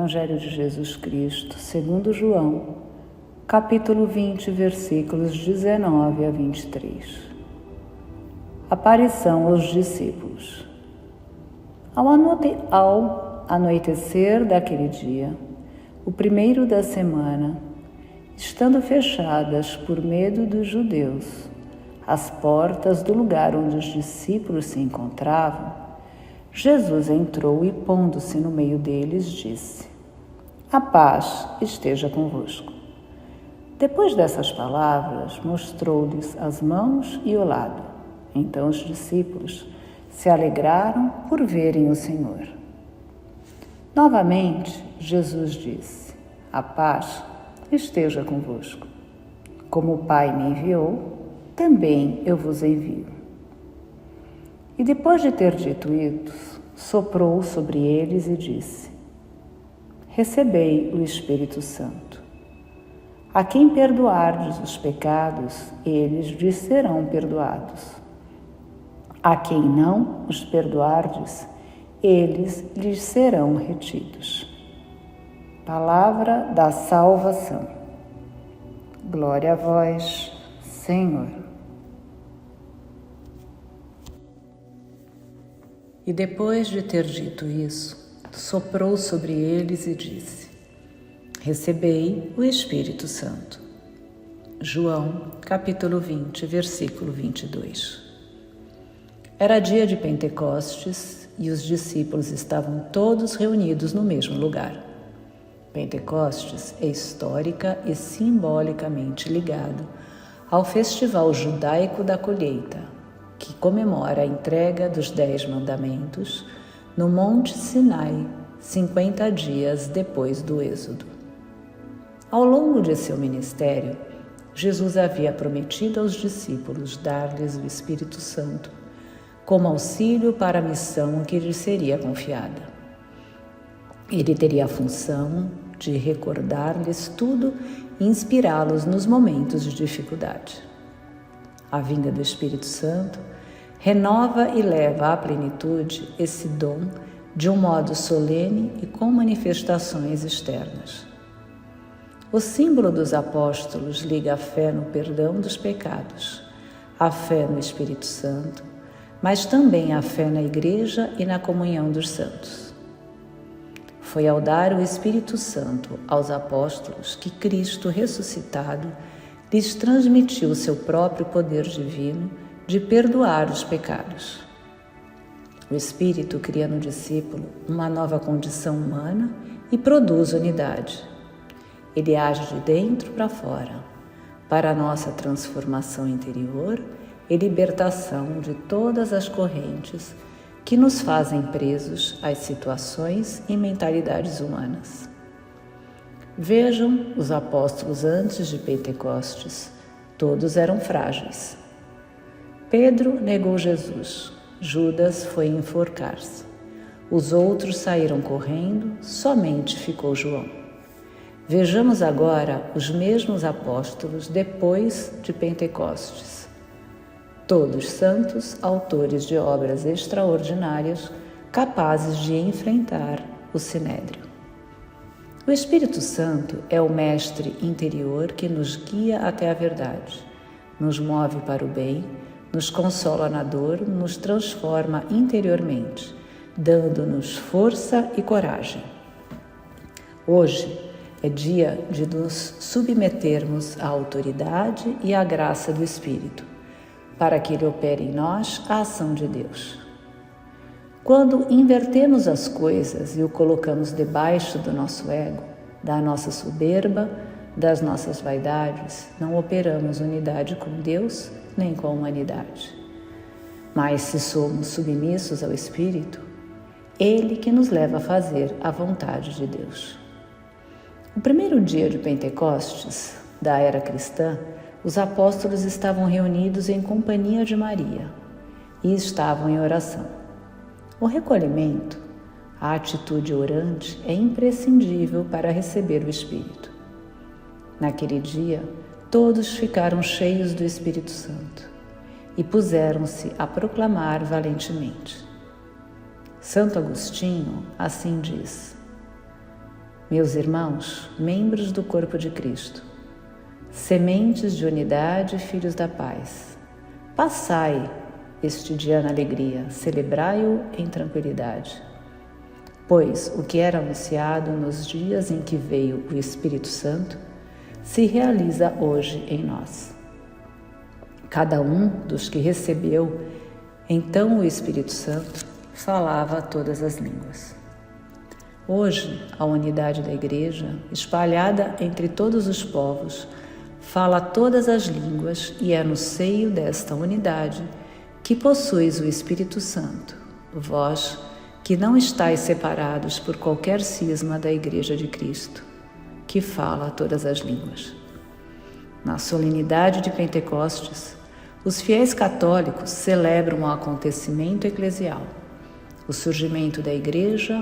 Evangelho de Jesus Cristo, segundo João, capítulo 20, versículos 19 a 23. Aparição aos discípulos. Ao anoitecer daquele dia, o primeiro da semana, estando fechadas por medo dos judeus as portas do lugar onde os discípulos se encontravam, Jesus entrou e, pondo-se no meio deles, disse: "A paz esteja convosco." Depois dessas palavras, mostrou-lhes as mãos e o lado. Então os discípulos se alegraram por verem o Senhor. Novamente, Jesus disse: "A paz esteja convosco. Como o Pai me enviou, também eu vos envio." E depois de ter dito isso, soprou sobre eles e disse: "Recebei o Espírito Santo. A quem perdoardes os pecados, eles lhes serão perdoados. A quem não os perdoardes, eles lhes serão retidos." Palavra da salvação. Glória a vós, Senhor. E depois de ter dito isso, soprou sobre eles e disse: "Recebei o Espírito Santo." João, capítulo 20, versículo 22. Era dia de Pentecostes e os discípulos estavam todos reunidos no mesmo lugar. Pentecostes é histórica e simbolicamente ligado ao Festival Judaico da Colheita, que comemora a entrega dos 10 mandamentos no Monte Sinai, 50 dias depois do Êxodo. Ao longo de seu ministério, Jesus havia prometido aos discípulos dar-lhes o Espírito Santo como auxílio para a missão que lhes seria confiada. Ele teria a função de recordar-lhes tudo e inspirá-los nos momentos de dificuldade. A vinda do Espírito Santo renova e leva à plenitude esse dom de um modo solene e com manifestações externas. O símbolo dos apóstolos liga a fé no perdão dos pecados, a fé no Espírito Santo, mas também a fé na Igreja e na comunhão dos santos. Foi ao dar o Espírito Santo aos apóstolos que Cristo ressuscitado lhes transmitiu o seu próprio poder divino de perdoar os pecados. O Espírito cria no discípulo uma nova condição humana e produz unidade. Ele age de dentro para fora, para a nossa transformação interior e libertação de todas as correntes que nos fazem presos às situações e mentalidades humanas. Vejam os apóstolos antes de Pentecostes, todos eram frágeis. Pedro negou Jesus, Judas foi enforcar-se. Os outros saíram correndo, somente ficou João. Vejamos agora os mesmos apóstolos depois de Pentecostes. Todos santos, autores de obras extraordinárias, capazes de enfrentar o Sinédrio. O Espírito Santo é o mestre interior que nos guia até a verdade, nos move para o bem, nos consola na dor, nos transforma interiormente, dando-nos força e coragem. Hoje é dia de nos submetermos à autoridade e à graça do Espírito, para que Ele opere em nós a ação de Deus. Quando invertemos as coisas e o colocamos debaixo do nosso ego, da nossa soberba, das nossas vaidades, não operamos unidade com Deus nem com a humanidade. Mas se somos submissos ao Espírito, Ele que nos leva a fazer a vontade de Deus. O primeiro dia de Pentecostes, da era cristã, os apóstolos estavam reunidos em companhia de Maria e estavam em oração. O recolhimento, a atitude orante, é imprescindível para receber o Espírito. Naquele dia, todos ficaram cheios do Espírito Santo e puseram-se a proclamar valentemente. Santo Agostinho assim diz: Meus irmãos, membros do corpo de Cristo, sementes de unidade, filhos da paz, passai este dia na alegria, celebrai-o em tranquilidade. Pois o que era anunciado nos dias em que veio o Espírito Santo se realiza hoje em nós. Cada um dos que recebeu então o Espírito Santo falava todas as línguas. Hoje, a unidade da Igreja, espalhada entre todos os povos, fala todas as línguas e é no seio desta unidade que possuis o Espírito Santo, vós que não estáis separados por qualquer cisma da Igreja de Cristo, que fala todas as línguas. Na solenidade de Pentecostes, os fiéis católicos celebram o acontecimento eclesial, o surgimento da Igreja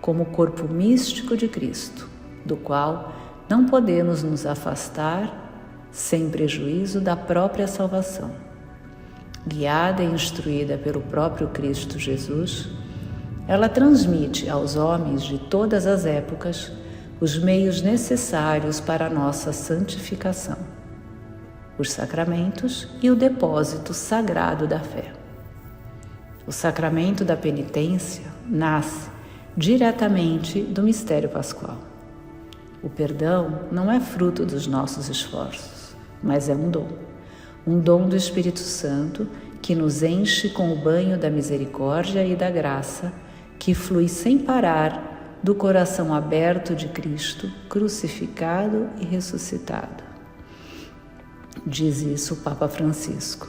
como corpo místico de Cristo, do qual não podemos nos afastar sem prejuízo da própria salvação. Guiada e instruída pelo próprio Cristo Jesus, ela transmite aos homens de todas as épocas os meios necessários para a nossa santificação, os sacramentos e o depósito sagrado da fé. O sacramento da penitência nasce diretamente do mistério pascual. O perdão não é fruto dos nossos esforços, mas é um dom do Espírito Santo que nos enche com o banho da misericórdia e da graça que flui sem parar do coração aberto de Cristo, crucificado e ressuscitado. Diz isso o Papa Francisco.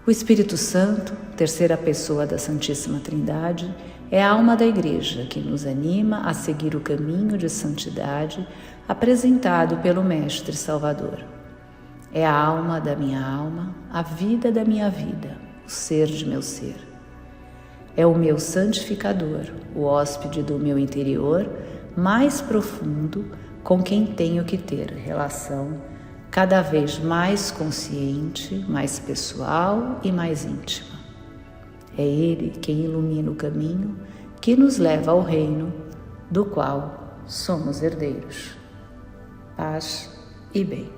O Espírito Santo, terceira pessoa da Santíssima Trindade, é a alma da Igreja que nos anima a seguir o caminho de santidade apresentado pelo Mestre Salvador. É a alma da minha alma, a vida da minha vida, o ser de meu ser. É o meu santificador, o hóspede do meu interior mais profundo com quem tenho que ter relação cada vez mais consciente, mais pessoal e mais íntima. É Ele quem ilumina o caminho que nos leva ao reino do qual somos herdeiros. Paz e bem.